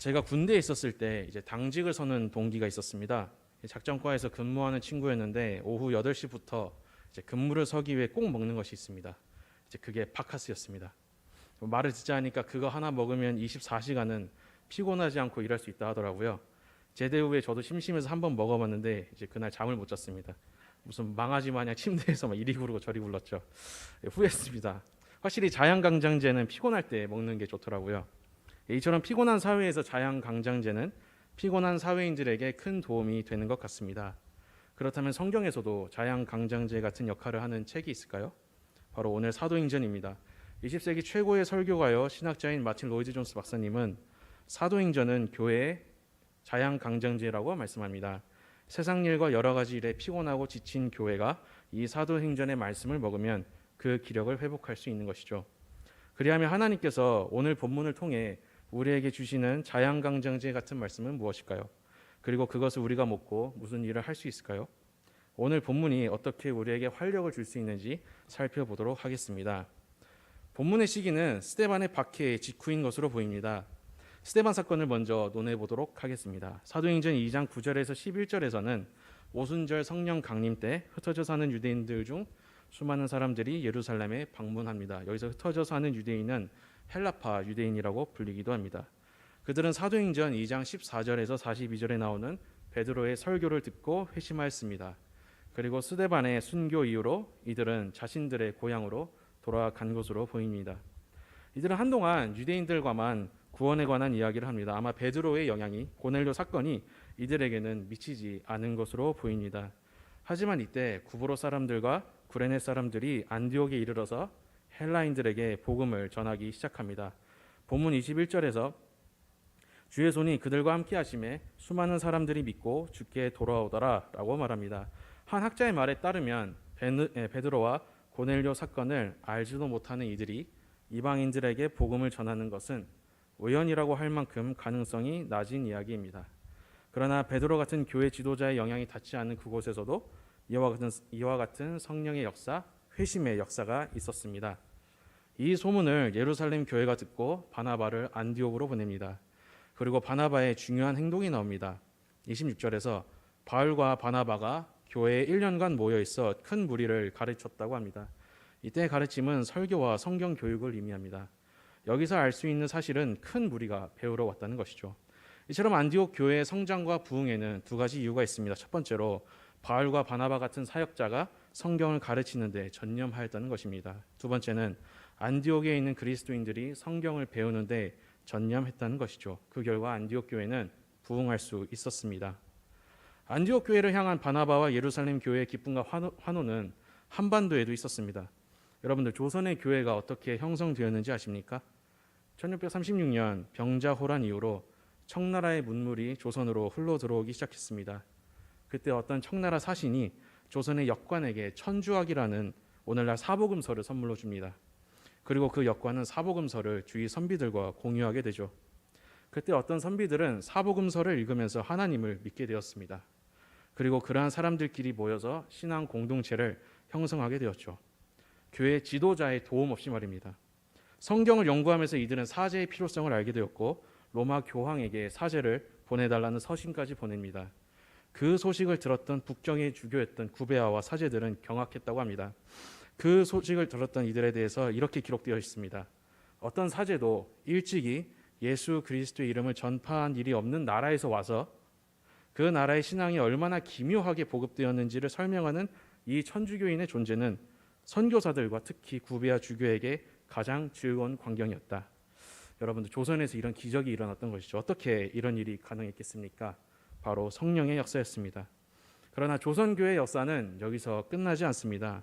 제가 군대에 있었을 때 이제 당직을 서는 동기가 있었습니다. 작전과에서 근무하는 친구였는데 오후 8시부터 이제 근무를 서기 위해 꼭 먹는 것이 있습니다. 이제 그게 바카스였습니다. 말을 듣자 하니까 그거 하나 먹으면 24시간은 피곤하지 않고 일할 수 있다 하더라고요. 제대 후에 저도 심심해서 한번 먹어봤는데 이제 그날 잠을 못 잤습니다. 무슨 망아지 마냥 침대에서 막 이리 구르고 저리 굴렀죠. 후회했습니다. 확실히 자양강장제는 피곤할 때 먹는 게 좋더라고요. 이처럼 피곤한 사회에서 자양강장제는 피곤한 사회인들에게 큰 도움이 되는 것 같습니다. 그렇다면 성경에서도 자양강장제 같은 역할을 하는 책이 있을까요? 바로 오늘 사도행전입니다. 20세기 최고의 설교가요 신학자인 마틴 로이드 존스 박사님은 사도행전은 교회의 자양강장제라고 말씀합니다. 세상 일과 여러 가지 일에 피곤하고 지친 교회가 이 사도행전의 말씀을 먹으면 그 기력을 회복할 수 있는 것이죠. 그리하면 하나님께서 오늘 본문을 통해 우리에게 주시는 자양강장제 같은 말씀은 무엇일까요? 그리고 그것을 우리가 먹고 무슨 일을 할 수 있을까요? 오늘 본문이 어떻게 우리에게 활력을 줄 수 있는지 살펴보도록 하겠습니다. 본문의 시기는 스데반의 박해의 직후인 것으로 보입니다. 스데반 사건을 먼저 논해보도록 하겠습니다. 사도행전 2장 9절에서 11절에서는 오순절 성령 강림 때 흩어져 사는 유대인들 중 수많은 사람들이 예루살렘에 방문합니다. 여기서 흩어져 사는 유대인은 헬라파 유대인이라고 불리기도 합니다. 그들은 사도행전 2장 14절에서 42절에 나오는 베드로의 설교를 듣고 회심하였습니다. 그리고 스데반의 순교 이후로 이들은 자신들의 고향으로 돌아간 것으로 보입니다. 이들은 한동안 유대인들과만 구원에 관한 이야기를 합니다. 아마 베드로의 영향이 고넬료 사건이 이들에게는 미치지 않은 것으로 보입니다. 하지만 이때 구브로 사람들과 구레네 사람들이 안디옥에 이르러서 헬라인들에게 복음을 전하기 시작합니다. 본문 21절에서 주의 손이 그들과 함께 하심에 수많은 사람들이 믿고 주께 돌아오더라 라고 말합니다. 한 학자의 말에 따르면 베드로와 고넬료 사건을 알지도 못하는 이들이 이방인들에게 복음을 전하는 것은 우연이라고 할 만큼 가능성이 낮은 이야기입니다. 그러나 베드로 같은 교회 지도자의 영향이 닿지 않은 그곳에서도 이와 같은 성령의 역사, 회심의 역사가 있었습니다. 이 소문을 예루살렘 교회가 듣고 바나바를 안디옥으로 보냅니다. 그리고 바나바의 중요한 행동이 나옵니다. 26절에서 바울과 바나바가 교회에 1년간 모여 있어 큰 무리를 가르쳤다고 합니다. 이때 가르침은 설교와 성경 교육을 의미합니다. 여기서 알 수 있는 사실은 큰 무리가 배우러 왔다는 것이죠. 이처럼 안디옥 교회의 성장과 부흥에는 두 가지 이유가 있습니다. 첫 번째로 바울과 바나바 같은 사역자가 성경을 가르치는 데 전념하였다는 것입니다. 두 번째는 안디옥에 있는 그리스도인들이 성경을 배우는 데 전념했다는 것이죠. 그 결과 안디옥 교회는 부흥할 수 있었습니다. 안디옥 교회를 향한 바나바와 예루살렘 교회의 기쁨과 환호는 한반도에도 있었습니다. 여러분들 조선의 교회가 어떻게 형성되었는지 아십니까? 1636년 병자호란 이후로 청나라의 문물이 조선으로 흘러 들어오기 시작했습니다. 그때 어떤 청나라 사신이 조선의 역관에게 천주학이라는 오늘날 사복음서를 선물로 줍니다. 그리고 그 역관은 사복음서를 주위 선비들과 공유하게 되죠. 그때 어떤 선비들은 사복음서를 읽으면서 하나님을 믿게 되었습니다. 그리고 그러한 사람들끼리 모여서 신앙 공동체를 형성하게 되었죠. 교회 지도자의 도움 없이 말입니다. 성경을 연구하면서 이들은 사제의 필요성을 알게 되었고 로마 교황에게 사제를 보내달라는 서신까지 보냅니다. 그 소식을 들었던 북경의 주교였던 구베아와 사제들은 경악했다고 합니다. 그 소식을 들었던 이들에 대해서 이렇게 기록되어 있습니다. 어떤 사제도 일찍이 예수 그리스도의 이름을 전파한 일이 없는 나라에서 와서 그 나라의 신앙이 얼마나 기묘하게 보급되었는지를 설명하는 이 천주교인의 존재는 선교사들과 특히 구베아 주교에게 가장 즐거운 광경이었다. 여러분들 조선에서 이런 기적이 일어났던 것이죠. 어떻게 이런 일이 가능했겠습니까? 바로 성령의 역사였습니다. 그러나 조선교회의 역사는 여기서 끝나지 않습니다.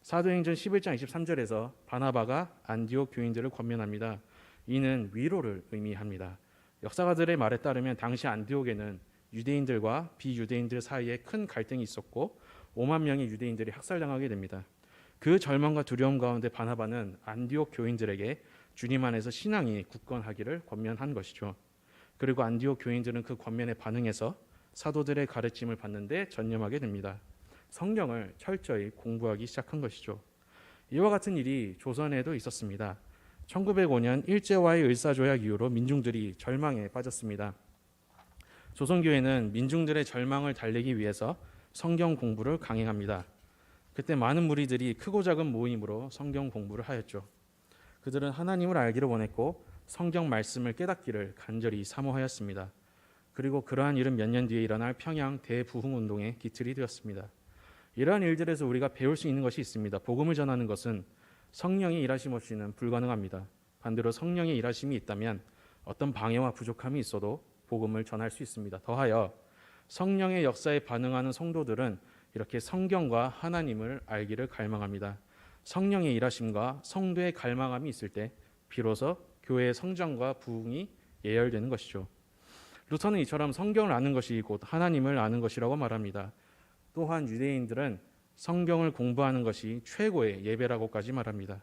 사도행전 11장 23절에서 바나바가 안디옥 교인들을 권면합니다. 이는 위로를 의미합니다. 역사가들의 말에 따르면 당시 안디옥에는 유대인들과 비유대인들 사이에 큰 갈등이 있었고 5만 명의 유대인들이 학살당하게 됩니다. 그 절망과 두려움 가운데 바나바는 안디옥 교인들에게 주님 안에서 신앙이 굳건하기를 권면한 것이죠. 그리고 안디옥 교인들은 그 권면에 반응해서 사도들의 가르침을 받는데 전념하게 됩니다. 성경을 철저히 공부하기 시작한 것이죠. 이와 같은 일이 조선에도 있었습니다. 1905년 일제와의 의사조약 이후로 민중들이 절망에 빠졌습니다. 조선교회는 민중들의 절망을 달래기 위해서 성경 공부를 강행합니다. 그때 많은 무리들이 크고 작은 모임으로 성경 공부를 하였죠. 그들은 하나님을 알기를 원했고 성경 말씀을 깨닫기를 간절히 사모하였습니다. 그리고 그러한 일은 몇 년 뒤에 일어날 평양 대부흥운동의 기틀이 되었습니다. 이러한 일들에서 우리가 배울 수 있는 것이 있습니다. 복음을 전하는 것은 성령의 일하심 없이는 불가능합니다. 반대로 성령의 일하심이 있다면 어떤 방해와 부족함이 있어도 복음을 전할 수 있습니다. 더하여 성령의 역사에 반응하는 성도들은 이렇게 성경과 하나님을 알기를 갈망합니다. 성령의 일하심과 성도의 갈망함이 있을 때 비로소 교회의 성장과 부흥이 예열되는 것이죠. 루터는 이처럼 성경을 아는 것이 곧 하나님을 아는 것이라고 말합니다. 또한 유대인들은 성경을 공부하는 것이 최고의 예배라고까지 말합니다.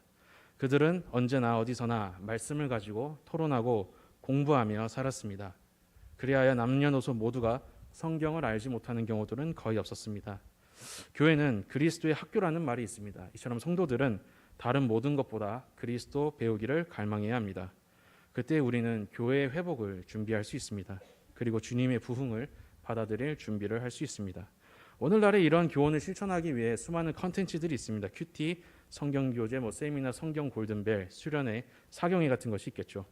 그들은 언제나 어디서나 말씀을 가지고 토론하고 공부하며 살았습니다. 그리하여 남녀노소 모두가 성경을 알지 못하는 경우들은 거의 없었습니다. 교회는 그리스도의 학교라는 말이 있습니다. 이처럼 성도들은 다른 모든 것보다 그리스도 배우기를 갈망해야 합니다. 그때 우리는 교회의 회복을 준비할 수 있습니다. 그리고 주님의 부흥을 받아들일 준비를 할 수 있습니다. 오늘날에 이러한 교훈을 실천하기 위해 수많은 컨텐츠들이 있습니다. 큐티, 성경교재, 세미나, 성경 골든벨, 수련회, 사경회 같은 것이 있겠죠.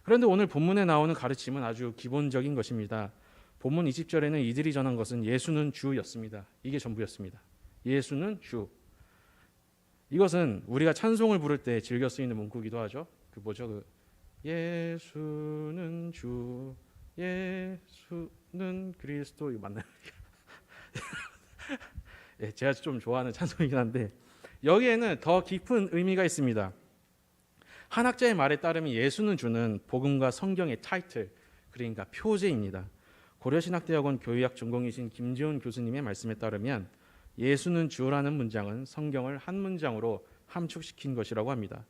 그런데 오늘 본문에 나오는 가르침은 아주 기본적인 것입니다. 본문 20절에는 이들이 전한 것은 예수는 주였습니다. 이게 전부였습니다. 예수는 주. 이것은 우리가 찬송을 부를 때 즐겨 쓰이는 문구기도 하죠. 예수는 주, 예수는 그리스도. 이거 맞나요? 예, 제가 좀 좋아하는 찬송이긴 한데 여기에는 더 깊은 의미가 있습니다. 한 학자의 말에 따르면 예수는 주는 복음과 성경의 타이틀, 그러니까 표제입니다. 고려신학대학원 교의학 전공이신 김지훈 교수님의 말씀에 따르면 예수는 주라는 문장은 성경을 한 문장으로 함축시킨 것이라고 합니다.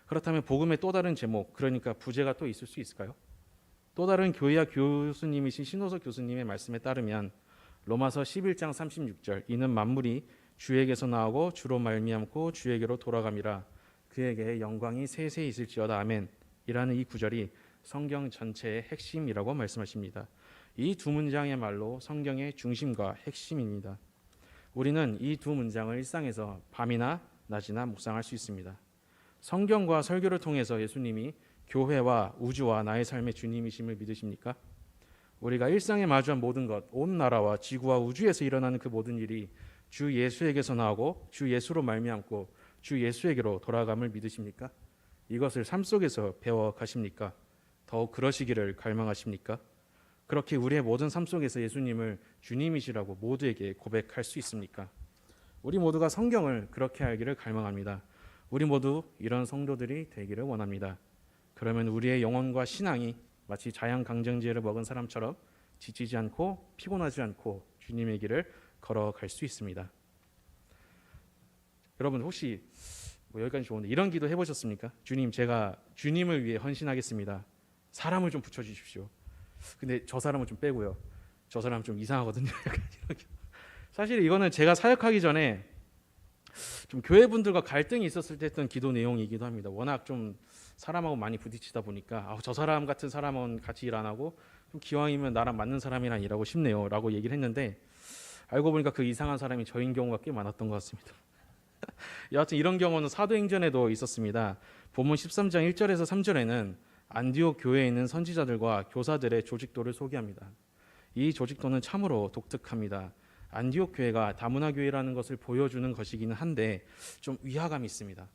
그렇다면 복음의 또 다른 제목, 그러니까 부제가 또 있을 수 있을까요? 또 다른 교의학 교수님이신 신호석 교수님의 말씀에 따르면 로마서 11장 36절, 이는 만물이 주에게서 나오고 주로 말미암고 주에게로 돌아감이라 그에게 영광이 세세 있을지어다 아멘 이라는 이 구절이 성경 전체의 핵심이라고 말씀하십니다. 이 두 문장의 말로 성경의 중심과 핵심입니다. 우리는 이 두 문장을 일상에서 밤이나 낮이나 묵상할 수 있습니다. 성경과 설교를 통해서 예수님이 교회와 우주와 나의 삶의 주님이심을 믿으십니까? 우리가 일상에 마주한 모든 것, 온 나라와 지구와 우주에서 일어나는 그 모든 일이 주 예수에게서 나오고 주 예수로 말미암고 주 예수에게로 돌아감을 믿으십니까? 이것을 삶 속에서 배워 가십니까? 더욱 그러시기를 갈망하십니까? 그렇게 우리의 모든 삶 속에서 예수님을 주님이시라고 모두에게 고백할 수 있습니까? 우리 모두가 성경을 그렇게 알기를 갈망합니다. 우리 모두 이런 성도들이 되기를 원합니다. 그러면 우리의 영혼과 신앙이 마치 자양강장제를 먹은 사람처럼 지치지 않고 피곤하지 않고 주님의 길을 걸어갈 수 있습니다. 여러분 혹시 여기까지 좋은데 이런 기도 해보셨습니까? 주님, 제가 주님을 위해 헌신하겠습니다. 사람을 좀 붙여주십시오. 근데 저 사람은 좀 빼고요. 저 사람은 좀 이상하거든요. 사실 이거는 제가 사역하기 전에 좀 교회분들과 갈등이 있었을 때 했던 기도 내용이기도 합니다. 워낙 좀 사람하고 많이 부딪히다 보니까 저 사람 같은 사람은 같이 일 안 하고 좀 기왕이면 나랑 맞는 사람이랑 일하고 싶네요 라고 얘기를 했는데 알고 보니까 그 이상한 사람이 저인 경우가 꽤 많았던 것 같습니다. 여하튼 이런 경우는 사도행전에도 있었습니다. 본문 13장 1절에서 3절에는 안디옥 교회에 있는 선지자들과 교사들의 조직도를 소개합니다. 이 조직도는 참으로 독특합니다. 안디옥 교회가 다문화 교회라는 것을 보여주는 것이기는 한데 좀 위화감이 있습니다.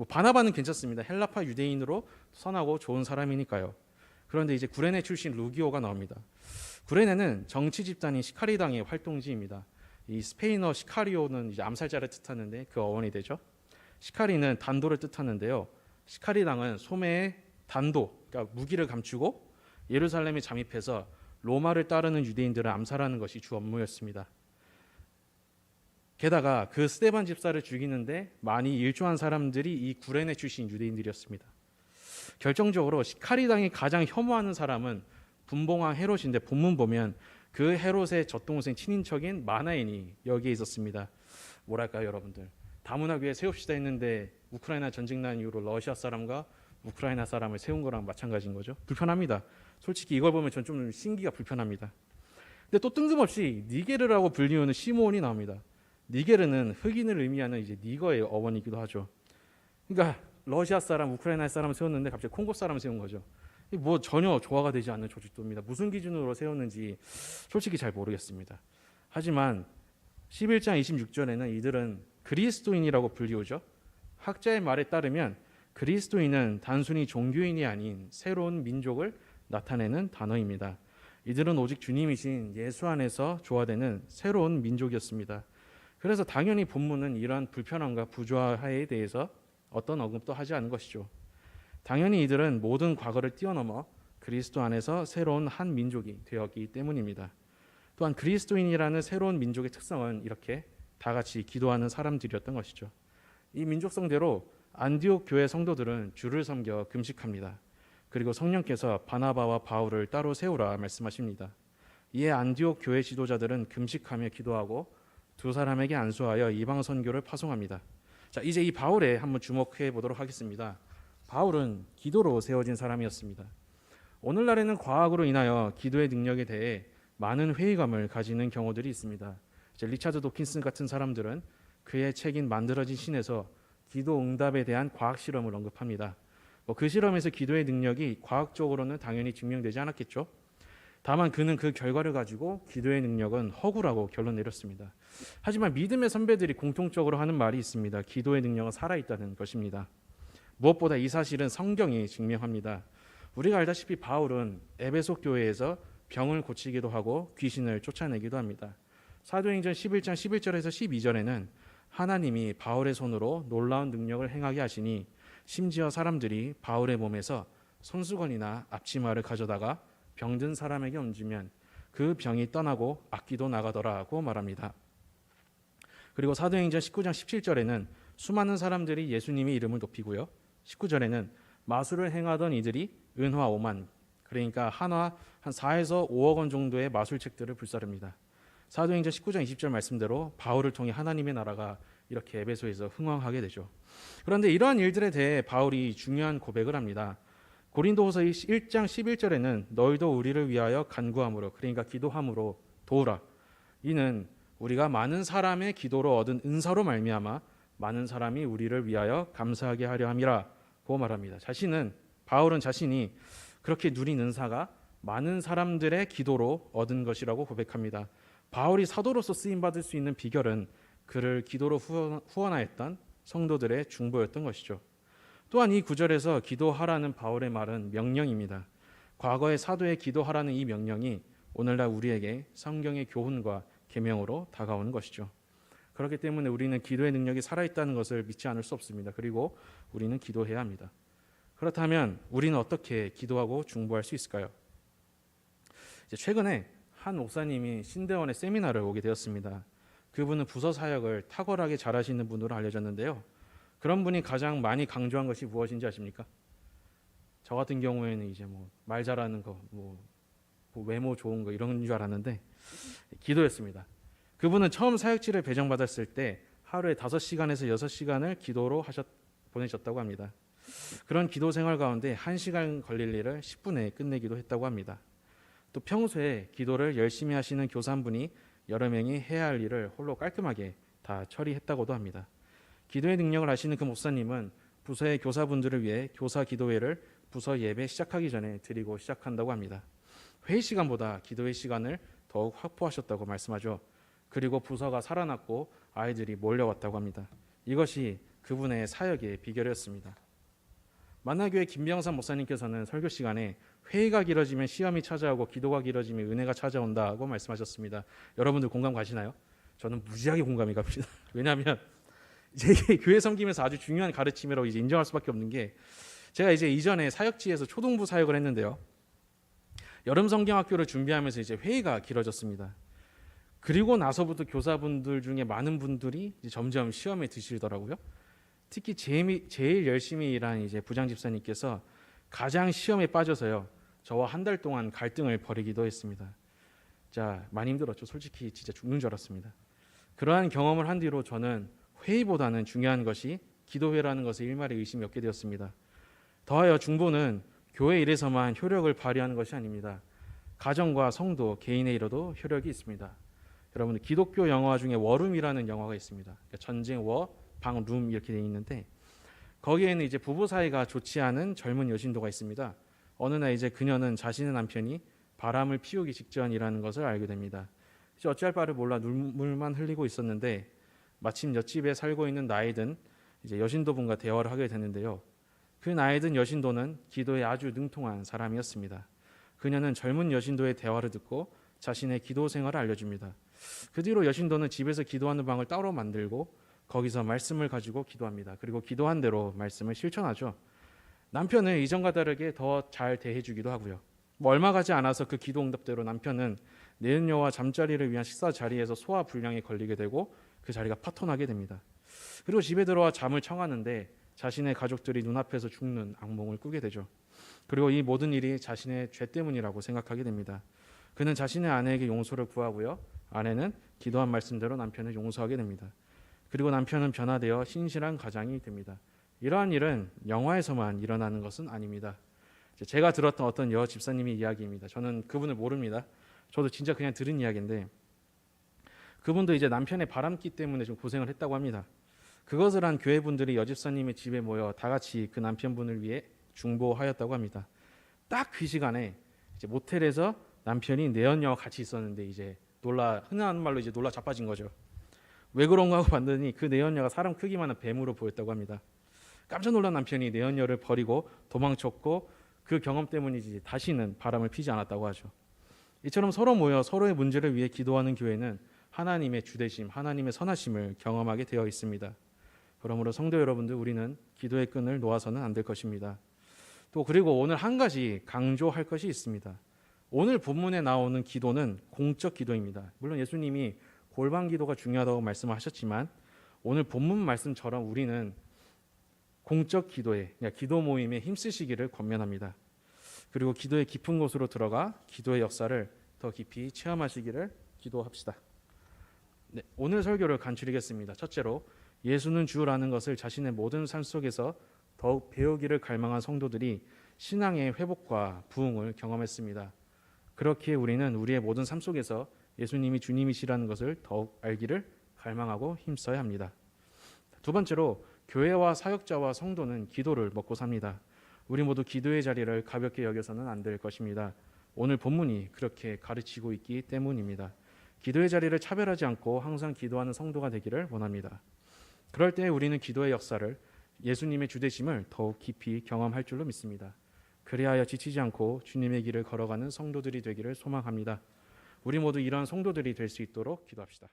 바나바는 괜찮습니다. 헬라파 유대인으로 선하고 좋은 사람이니까요. 그런데 이제 구레네 출신 루기오가 나옵니다. 구레네는 정치 집단인 시카리당의 활동지입니다. 이 스페인어 시카리오는 이제 암살자를 뜻하는데 그 어원이 되죠. 시카리는 단도를 뜻하는데요. 시카리당은 소매에 단도, 그러니까 무기를 감추고 예루살렘에 잠입해서 로마를 따르는 유대인들을 암살하는 것이 주 업무였습니다. 게다가 그 스데반 집사를 죽이는데 많이 일조한 사람들이 이 구레네 출신 유대인들이었습니다. 결정적으로 시카리당이 가장 혐오하는 사람은 분봉왕 헤롯인데 본문 보면 그 헤롯의 젖동생 친인척인 마나엔이 여기에 있었습니다. 뭐랄까요, 여러분들? 다문화 교회 세웁시다 했는데 우크라이나 전쟁 난 이후로 러시아 사람과 우크라이나 사람을 세운 거랑 마찬가지인 거죠. 불편합니다. 솔직히 이걸 보면 전 좀 신기가 불편합니다. 근데 또 뜬금없이 니게르라고 불리우는 시므온이 나옵니다. 니게르는 흑인을 의미하는 이제 니거의 어원이기도 하죠. 그러니까 러시아 사람, 우크라이나 사람을 세웠는데 갑자기 콩고 사람을 세운 거죠. 뭐 전혀 조화가 되지 않는 조직도입니다. 무슨 기준으로 세웠는지 솔직히 잘 모르겠습니다. 하지만 11장 26절에는 이들은 그리스도인이라고 불리우죠. 학자의 말에 따르면 그리스도인은 단순히 종교인이 아닌 새로운 민족을 나타내는 단어입니다. 이들은 오직 주님이신 예수 안에서 조화되는 새로운 민족이었습니다. 그래서 당연히 본문은 이러한 불편함과 부조화에 대해서 어떤 언급도 하지 않은 것이죠. 당연히 이들은 모든 과거를 뛰어넘어 그리스도 안에서 새로운 한 민족이 되었기 때문입니다. 또한 그리스도인이라는 새로운 민족의 특성은 이렇게 다 같이 기도하는 사람들이었던 것이죠. 이 민족성대로 안디옥 교회 성도들은 주를 섬겨 금식합니다. 그리고 성령께서 바나바와 바울을 따로 세우라 말씀하십니다. 이에 안디옥 교회 지도자들은 금식하며 기도하고 두 사람에게 안수하여 이방 선교를 파송합니다. 자, 이제 이 바울에 한번 주목해 보도록 하겠습니다. 바울은 기도로 세워진 사람이었습니다. 오늘날에는 과학으로 인하여 기도의 능력에 대해 많은 회의감을 가지는 경우들이 있습니다. 이제 리차드 도킨슨 같은 사람들은 그의 책인 만들어진 신에서 기도 응답에 대한 과학 실험을 언급합니다. 그 실험에서 기도의 능력이 과학적으로는 당연히 증명되지 않았겠죠. 다만 그는 그 결과를 가지고 기도의 능력은 허구라고 결론 내렸습니다. 하지만 믿음의 선배들이 공통적으로 하는 말이 있습니다. 기도의 능력은 살아있다는 것입니다. 무엇보다 이 사실은 성경이 증명합니다. 우리가 알다시피 바울은 에베소 교회에서 병을 고치기도 하고 귀신을 쫓아내기도 합니다. 사도행전 11장 11절에서 12절에는 하나님이 바울의 손으로 놀라운 능력을 행하게 하시니 심지어 사람들이 바울의 몸에서 손수건이나 앞치마를 가져다가 병든 사람에게 얹으면 그 병이 떠나고 악기도 나가더라고 말합니다. 그리고 사도행전 19장 17절에는 수많은 사람들이 예수님의 이름을 높이고요. 19절에는 마술을 행하던 이들이 은화 5만, 그러니까 한화 한 4에서 5억 원 정도의 마술책들을 불사릅니다. 사도행전 19장 20절 말씀대로 바울을 통해 하나님의 나라가 이렇게 에베소에서 흥왕하게 되죠. 그런데 이러한 일들에 대해 바울이 중요한 고백을 합니다. 고린도후서 1장 11절에는 너희도 우리를 위하여 간구함으로, 그러니까 기도함으로 도우라. 이는 우리가 많은 사람의 기도로 얻은 은사로 말미암아 많은 사람이 우리를 위하여 감사하게 하려 함이라고 말합니다. 바울은 자신이 그렇게 누린 은사가 많은 사람들의 기도로 얻은 것이라고 고백합니다. 바울이 사도로서 쓰임 받을 수 있는 비결은 그를 기도로 후원하였던 성도들의 중보였던 것이죠. 또한 이 구절에서 기도하라는 바울의 말은 명령입니다. 과거의 사도의 기도하라는 이 명령이 오늘날 우리에게 성경의 교훈과 계명으로 다가오는 것이죠. 그렇기 때문에 우리는 기도의 능력이 살아있다는 것을 믿지 않을 수 없습니다. 그리고 우리는 기도해야 합니다. 그렇다면 우리는 어떻게 기도하고 중보할 수 있을까요? 최근에 한 목사님이 신대원의 세미나를 오게 되었습니다. 그분은 부서 사역을 탁월하게 잘하시는 분으로 알려졌는데요. 그런 분이 가장 많이 강조한 것이 무엇인지 아십니까? 저 같은 경우에는 이제 말 잘하는 거, 외모 좋은 거 이런 줄 알았는데 기도였습니다. 그분은 처음 사역지를 배정받았을 때 하루에 5시간에서 6시간을 기도로 보내셨다고 합니다. 그런 기도 생활 가운데 1시간 걸릴 일을 10분에 끝내기도 했다고 합니다. 또 평소에 기도를 열심히 하시는 교사 한 분이 여러 명이 해야 할 일을 홀로 깔끔하게 다 처리했다고도 합니다. 기도의 능력을 아시는 그 목사님은 부서의 교사분들을 위해 교사 기도회를 부서 예배 시작하기 전에 드리고 시작한다고 합니다. 회의 시간보다 기도의 시간을 더욱 확보하셨다고 말씀하죠. 그리고 부서가 살아났고 아이들이 몰려왔다고 합니다. 이것이 그분의 사역의 비결이었습니다. 만나교회 김병삼 목사님께서는 설교 시간에 회의가 길어지면 시험이 찾아오고 기도가 길어지면 은혜가 찾아온다고 말씀하셨습니다. 여러분들 공감 가시나요? 저는 무지하게 공감이 갑니다. 왜냐하면 제 교회 섬기면서 아주 중요한 가르침이라고 이제 인정할 수밖에 없는 게, 제가 이제 이전에 사역지에서 초등부 사역을 했는데요. 여름 성경학교를 준비하면서 이제 회의가 길어졌습니다. 그리고 나서부터 교사분들 중에 많은 분들이 이제 점점 시험에 드시더라고요. 특히 제일 열심히 일한 이제 부장 집사님께서 가장 시험에 빠져서요. 저와 한 달 동안 갈등을 벌이기도 했습니다. 자, 많이 힘들었죠. 솔직히 진짜 죽는 줄 알았습니다. 그러한 경험을 한 뒤로 저는 회의보다는 중요한 것이 기도회라는 것에 일말의 의심이 없게 되었습니다. 더하여 중보는 교회 일에서만 효력을 발휘하는 것이 아닙니다. 가정과 성도, 개인의 일에도 효력이 있습니다. 여러분들 기독교 영화 중에 워룸이라는 영화가 있습니다. 그러니까 전쟁 워, 방, 룸 이렇게 되어 있는데 거기에는 이제 부부 사이가 좋지 않은 젊은 여신도가 있습니다. 어느 날 이제 그녀는 자신의 남편이 바람을 피우기 직전이라는 것을 알게 됩니다. 이제 어찌할 바를 몰라 눈물만 흘리고 있었는데 마침 옆집에 살고 있는 나이든 이제 여신도분과 대화를 하게 되는데요. 그 나이든 여신도는 기도에 아주 능통한 사람이었습니다. 그녀는 젊은 여신도의 대화를 듣고 자신의 기도 생활을 알려줍니다. 그 뒤로 여신도는 집에서 기도하는 방을 따로 만들고 거기서 말씀을 가지고 기도합니다. 그리고 기도한 대로 말씀을 실천하죠. 남편은 이전과 다르게 더 잘 대해주기도 하고요. 얼마 가지 않아서 그 기도 응답대로 남편은 내은녀와 잠자리를 위한 식사 자리에서 소화 불량에 걸리게 되고 그 자리가 파토나게 됩니다. 그리고 집에 들어와 잠을 청하는데 자신의 가족들이 눈앞에서 죽는 악몽을 꾸게 되죠. 그리고 이 모든 일이 자신의 죄 때문이라고 생각하게 됩니다. 그는 자신의 아내에게 용서를 구하고요. 아내는 기도한 말씀대로 남편을 용서하게 됩니다. 그리고 남편은 변화되어 신실한 가장이 됩니다. 이러한 일은 영화에서만 일어나는 것은 아닙니다. 제가 들었던 어떤 여 집사님의 이야기입니다. 저는 그분을 모릅니다. 저도 진짜 그냥 들은 이야기인데 그분도 이제 남편의 바람기 때문에 좀 고생을 했다고 합니다. 그것을 한 교회 분들이 여 집사님의 집에 모여 다 같이 그 남편분을 위해 중보하였다고 합니다. 딱 그 시간에 이제 모텔에서 남편이 내연녀와 같이 있었는데 이제 흔한 말로 이제 놀라 자빠진 거죠. 왜 그런가 하고 봤더니 그 내연녀가 사람 크기만한 뱀으로 보였다고 합니다. 깜짝 놀란 남편이 내연녀를 버리고 도망쳤고 그 경험 때문이지 다시는 바람을 피지 않았다고 하죠. 이처럼 서로 모여 서로의 문제를 위해 기도하는 교회는 하나님의 주대심, 하나님의 선하심을 경험하게 되어 있습니다. 그러므로 성도 여러분들, 우리는 기도의 끈을 놓아서는 안 될 것입니다. 또 그리고 오늘 한 가지 강조할 것이 있습니다. 오늘 본문에 나오는 기도는 공적 기도입니다. 물론 예수님이 골방 기도가 중요하다고 말씀하셨지만 오늘 본문 말씀처럼 우리는 공적 기도에, 기도 모임에 힘쓰시기를 권면합니다. 그리고 기도의 깊은 곳으로 들어가 기도의 역사를 더 깊이 체험하시기를 기도합시다. 네, 오늘 설교를 간추리겠습니다. 첫째로 예수는 주라는 것을 자신의 모든 삶 속에서 더욱 배우기를 갈망한 성도들이 신앙의 회복과 부흥을 경험했습니다. 그렇기에 우리는 우리의 모든 삶 속에서 예수님이 주님이시라는 것을 더욱 알기를 갈망하고 힘써야 합니다. 두 번째로 교회와 사역자와 성도는 기도를 먹고 삽니다. 우리 모두 기도의 자리를 가볍게 여겨서는 안 될 것입니다. 오늘 본문이 그렇게 가르치고 있기 때문입니다. 기도의 자리를 차별하지 않고 항상 기도하는 성도가 되기를 원합니다. 그럴 때 우리는 기도의 역사를 예수님의 주되심을 더욱 깊이 경험할 줄로 믿습니다. 그리하여 지치지 않고 주님의 길을 걸어가는 성도들이 되기를 소망합니다. 우리 모두 이러한 성도들이 될 수 있도록 기도합시다.